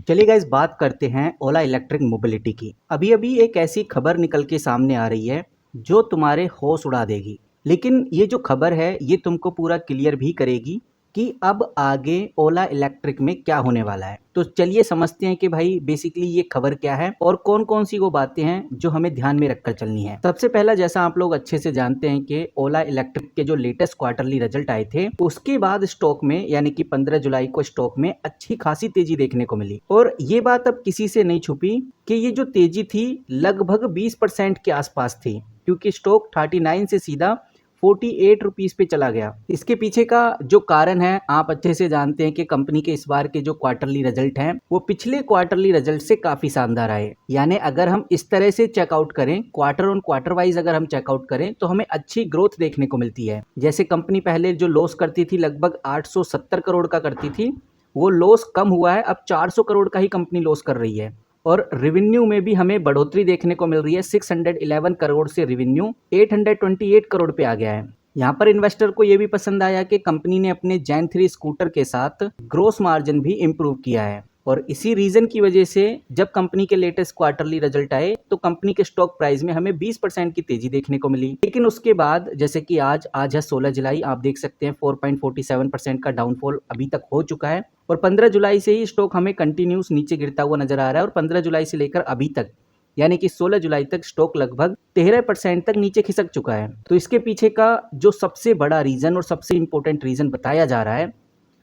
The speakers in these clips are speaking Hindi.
चलिए गाइस, बात करते हैं ओला इलेक्ट्रिक मोबिलिटी की। अभी अभी एक ऐसी खबर निकल के सामने आ रही है जो तुम्हारे होश उड़ा देगी। लेकिन ये जो खबर है ये तुमको पूरा क्लियर भी करेगी कि अब आगे ओला इलेक्ट्रिक में क्या होने वाला है। तो चलिए समझते हैं कि भाई बेसिकली ये खबर क्या है और कौन कौन सी वो बातें हैं जो हमें ध्यान में रखकर चलनी है। सबसे पहला, जैसा आप लोग अच्छे से जानते हैं कि ओला इलेक्ट्रिक के जो लेटेस्ट क्वार्टरली रिजल्ट आए थे उसके बाद स्टॉक में यानी कि 15 जुलाई को स्टॉक में अच्छी खासी तेजी देखने को मिली। और ये बात अब किसी से नहीं छुपी कि ये जो तेजी थी लगभग 20% के आसपास थी, क्योंकि स्टॉक 39 से सीधा 48 रुपीज पे चला गया। इसके पीछे का जो कारण है आप अच्छे से जानते हैं कि कंपनी के इस बार के जो क्वार्टरली रिजल्ट हैं वो पिछले क्वार्टरली रिजल्ट से काफी शानदार आए। यानी अगर हम इस तरह से चेकआउट करें, क्वार्टर ऑन क्वार्टर वाइज अगर हम चेकआउट करें तो हमें अच्छी ग्रोथ देखने को मिलती है। जैसे कंपनी पहले जो लॉस करती थी लगभग 870 करोड़ का करती थी, वो लॉस कम हुआ है, अब 400 करोड़ का ही कंपनी लॉस कर रही है। और रेवेन्यू में भी हमें बढ़ोतरी देखने को मिल रही है। 611 करोड़ से रेवेन्यू 828 करोड़ पे आ गया है। यहाँ पर इन्वेस्टर को ये भी पसंद आया कि कंपनी ने अपने जैन 3 स्कूटर के साथ ग्रोस मार्जिन भी इम्प्रूव किया है। और इसी रीजन की वजह से जब कंपनी के लेटेस्ट क्वार्टरली रिजल्ट आए तो कंपनी के स्टॉक प्राइस में हमें 20% की तेजी देखने को मिली। लेकिन उसके बाद जैसे कि आज है 16 जुलाई, आप देख सकते हैं 4.47% का डाउनफॉल अभी तक हो चुका है। और 15 जुलाई से ही स्टॉक हमें कंटिन्यूस नीचे गिरता हुआ नजर आ रहा है। और 15 जुलाई से लेकर अभी तक यानी कि 16 जुलाई तक स्टॉक लगभग 13% तक नीचे खिसक चुका है। तो इसके पीछे का जो सबसे बड़ा रीजन और सबसे इंपॉर्टेंट रीजन बताया जा रहा है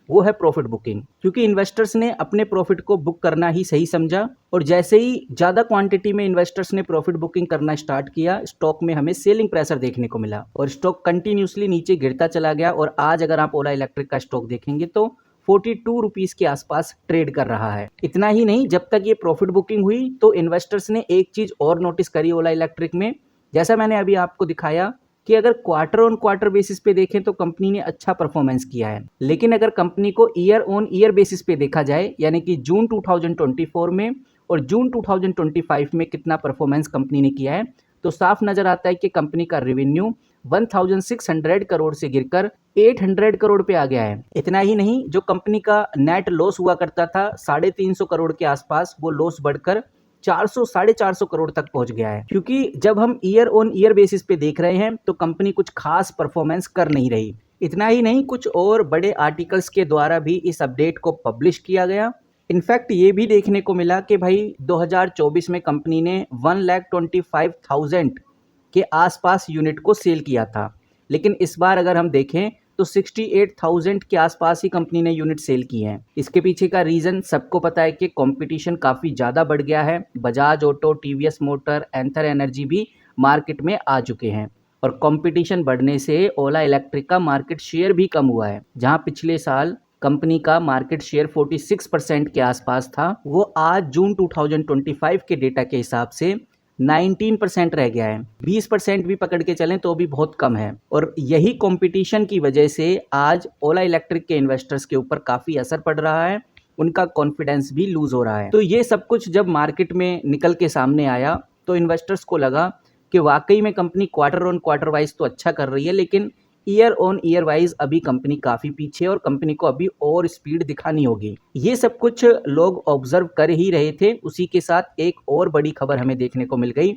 वो है प्रॉफिट बुकिंग, क्योंकि इन्वेस्टर्स ने अपने प्रॉफिट को बुक करना ही सही समझा। और जैसे ही ज्यादा क्वांटिटी में इन्वेस्टर्स ने प्रॉफिट बुकिंग करना स्टार्ट किया, स्टॉक में हमें सेलिंग प्रेशर देखने को मिला और स्टॉक कंटिन्यूसली नीचे गिरता चला गया। और आज अगर आप ओला इलेक्ट्रिक का स्टॉक देखेंगे तो 42 रुपीज के आसपास ट्रेड कर रहा है। इतना ही नहीं, जब तक ये प्रॉफिट बुकिंग हुई तो इन्वेस्टर्स ने एक चीज और नोटिस करी ओला इलेक्ट्रिक में, जैसा मैंने अभी आपको दिखाया कि अगर क्वार्टर ऑन क्वार्टर बेसिस पे देखें तो कंपनी ने अच्छा परफॉर्मेंस किया है। लेकिन अगर कंपनी को ईयर ऑन ईयर बेसिस पे देखा जाए यानी कि जून 2024 में और जून 2025 में कितना परफॉर्मेंस कंपनी ने किया है तो साफ नजर आता है कि कंपनी का रेवेन्यू 1600 करोड़ से गिरकर 800 करोड़ पे आ गया है। इतना ही नहीं, जो कंपनी का नेट लॉस हुआ करता था 350 करोड़ के आसपास, वो लॉस बढ़कर 400 450 करोड़ तक पहुंच गया है। क्योंकि जब हम ईयर ऑन ईयर बेसिस पे देख रहे हैं तो कंपनी कुछ खास परफॉर्मेंस कर नहीं रही। इतना ही नहीं, कुछ और बड़े आर्टिकल्स के द्वारा भी इस अपडेट को पब्लिश किया गया। इनफैक्ट ये भी देखने को मिला कि भाई 2024 में कंपनी ने 1,25,000 के आसपास यूनिट को सेल किया था, लेकिन इस बार अगर हम देखें तो 68,000 के आसपास ही कंपनी ने यूनिट सेल की हैं। इसके पीछे का रीजन सबको पता है कि कंपटीशन काफ़ी ज़्यादा बढ़ गया है। Bajaj auto, TVS motor, anther energy भी मार्केट में आ चुके हैं। और कंपटीशन बढ़ने से ओला इलेक्ट्रिक का मार्केट शेयर भी कम हुआ है। जहां पिछले साल कंपनी का मार्केट शेयर 46% के आसपास था, वो आज जून 2025 के डेटा के हिसाब से 19% रह गया है। 20% भी पकड़ के चलें तो भी बहुत कम है। और यही कंपटीशन की वजह से आज ओला इलेक्ट्रिक के इन्वेस्टर्स के ऊपर काफ़ी असर पड़ रहा है, उनका कॉन्फिडेंस भी लूज हो रहा है। तो ये सब कुछ जब मार्केट में निकल के सामने आया तो इन्वेस्टर्स को लगा कि वाकई में company quarter on quarter wise तो अच्छा कर रही है, लेकिन ईयर ऑन ईयर वाइज अभी कंपनी काफ़ी पीछे और कंपनी को अभी और स्पीड दिखानी होगी। ये सब कुछ लोग ऑब्जर्व कर ही रहे थे। उसी के साथ एक और बड़ी खबर हमें देखने को मिल गई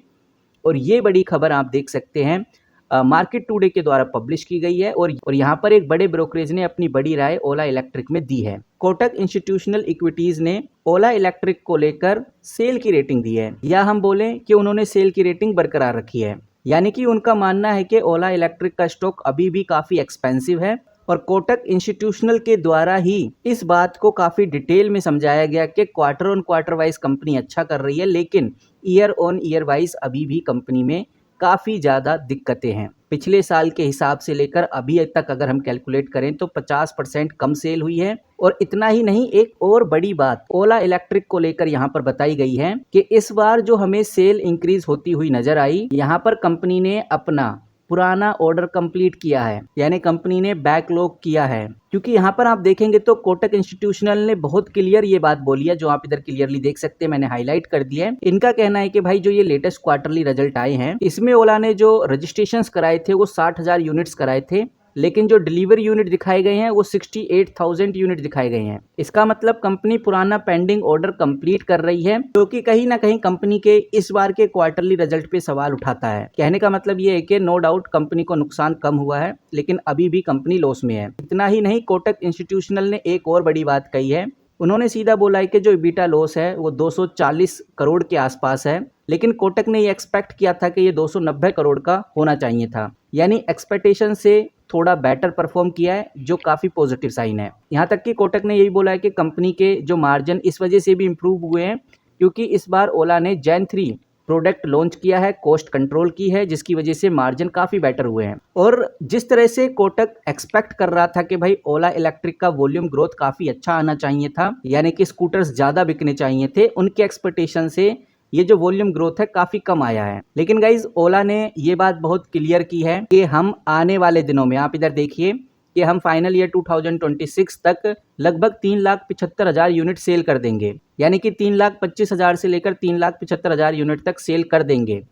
और ये बड़ी खबर आप देख सकते हैं मार्केट टुडे के द्वारा पब्लिश की गई है। और यहाँ पर एक बड़े ब्रोकरेज ने अपनी बड़ी राय ओला इलेक्ट्रिक में दी है। कोटक इंस्टीट्यूशनल इक्विटीज ने ओला इलेक्ट्रिक को लेकर सेल की रेटिंग दी है, या हम बोलें कि उन्होंने सेल की रेटिंग बरकरार रखी है। यानी कि उनका मानना है कि ओला इलेक्ट्रिक का स्टॉक अभी भी काफ़ी एक्सपेंसिव है। और कोटक इंस्टीट्यूशनल के द्वारा ही इस बात को काफ़ी डिटेल में समझाया गया कि quarter on quarter wise company अच्छा कर रही है, लेकिन ईयर ऑन ईयर वाइज अभी भी कंपनी में काफ़ी ज़्यादा दिक्कतें हैं। पिछले साल के हिसाब से लेकर अभी तक अगर हम कैलकुलेट करें तो 50% कम सेल हुई है। और इतना ही नहीं, एक और बड़ी बात ओला इलेक्ट्रिक को लेकर यहाँ पर बताई गई है कि इस बार जो हमें सेल इंक्रीज होती हुई नजर आई, यहाँ पर कंपनी ने अपना पुराना ऑर्डर कंप्लीट किया है, यानी कंपनी ने बैकलॉग किया है। क्योंकि यहाँ पर आप देखेंगे तो कोटक इंस्टीट्यूशनल ने बहुत क्लियर ये बात बोली है, जो आप इधर क्लियरली देख सकते हैं, मैंने हाईलाइट कर दिया है। इनका कहना है कि भाई जो ये लेटेस्ट क्वार्टरली रिजल्ट आए हैं इसमें ओला ने जो रजिस्ट्रेशंस कराए थे वो 60,000 यूनिट्स कराए थे, लेकिन जो डिलीवरी यूनिट दिखाए गए हैं वो 68,000 यूनिट दिखाए गए हैं। इसका मतलब कंपनी पुराना पेंडिंग ऑर्डर कंप्लीट कर रही है, जो कि कहीं ना कहीं कंपनी के इस बार के क्वार्टरली रिजल्ट पे सवाल उठाता है। कहने का मतलब ये है कि नो डाउट कंपनी को नुकसान कम हुआ है, लेकिन अभी भी कंपनी लॉस में है। इतना ही नहीं, कोटक इंस्टीट्यूशनल ने एक और बड़ी बात कही है। उन्होंने सीधा बोला है कि जो EBITDA लॉस है वो 240 करोड़ के आसपास है, लेकिन कोटक ने ये एक्सपेक्ट किया था कि ये 290 करोड़ का होना चाहिए था। यानी एक्सपेक्टेशन से थोड़ा बेटर परफॉर्म किया है, जो काफ़ी पॉजिटिव साइन है। यहाँ तक कि कोटक ने यही बोला है कि कंपनी के जो मार्जिन इस वजह से भी इम्प्रूव हुए हैं क्योंकि इस बार ओला ने जेन 3 प्रोडक्ट लॉन्च किया है, कॉस्ट कंट्रोल की है, जिसकी वजह से मार्जिन काफ़ी बेटर हुए हैं। और जिस तरह से कोटक एक्सपेक्ट कर रहा था कि भाई ओला इलेक्ट्रिक का वॉल्यूम ग्रोथ काफ़ी अच्छा आना चाहिए था, यानी कि स्कूटर्स ज़्यादा बिकने चाहिए थे, उनके एक्सपेक्टेशन से ये जो वॉल्यूम ग्रोथ है काफ़ी कम आया है। लेकिन गाइज ओला ने ये बात बहुत क्लियर की है कि हम आने वाले दिनों में, आप इधर देखिए कि हम फाइनल ईयर 2026 तक लगभग 3,75,000 यूनिट सेल कर देंगे, यानी कि 3,25,000 से लेकर 3,75,000 यूनिट तक सेल कर देंगे।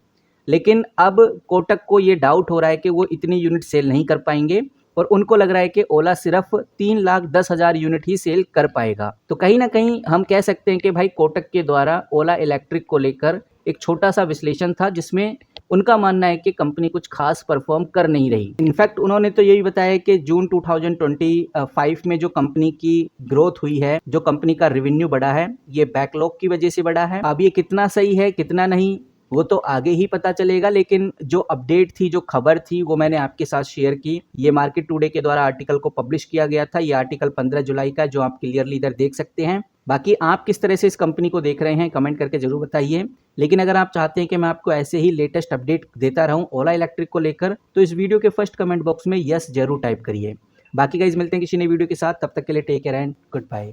लेकिन अब कोटक को ये डाउट हो रहा है कि वो इतनी यूनिट सेल नहीं कर पाएंगे और उनको लग रहा है कि ओला सिर्फ 3,10,000 यूनिट ही सेल कर पाएगा। तो कहीं ना कहीं हम कह सकते हैं कि भाई कोटक के द्वारा ओला इलेक्ट्रिक को लेकर एक छोटा सा विश्लेषण था, जिसमें उनका मानना है कि कंपनी कुछ खास परफॉर्म कर नहीं रही। इनफैक्ट उन्होंने तो यही बताया कि जून 2025 में जो कंपनी की ग्रोथ हुई है, जो कंपनी का रेवेन्यू बढ़ा है, ये बैकलॉग की वजह से बढ़ा है। अब ये कितना सही है कितना नहीं वो तो आगे ही पता चलेगा, लेकिन जो अपडेट थी, जो खबर थी, वो मैंने आपके साथ शेयर की। ये मार्केट टुडे के द्वारा आर्टिकल को पब्लिश किया गया था। ये आर्टिकल 15 जुलाई का, जो आप क्लियरली इधर देख सकते हैं। बाकी आप किस तरह से इस कंपनी को देख रहे हैं कमेंट करके जरूर बताइए। लेकिन अगर आप चाहते हैं कि मैं आपको ऐसे ही लेटेस्ट अपडेट देता रहूं ओला इलेक्ट्रिक को लेकर, तो इस वीडियो के फर्स्ट कमेंट बॉक्स में यस जरूर टाइप करिए। बाकी गाइस मिलते हैं किसी नई वीडियो के साथ, तब तक के लिए take care and good bye.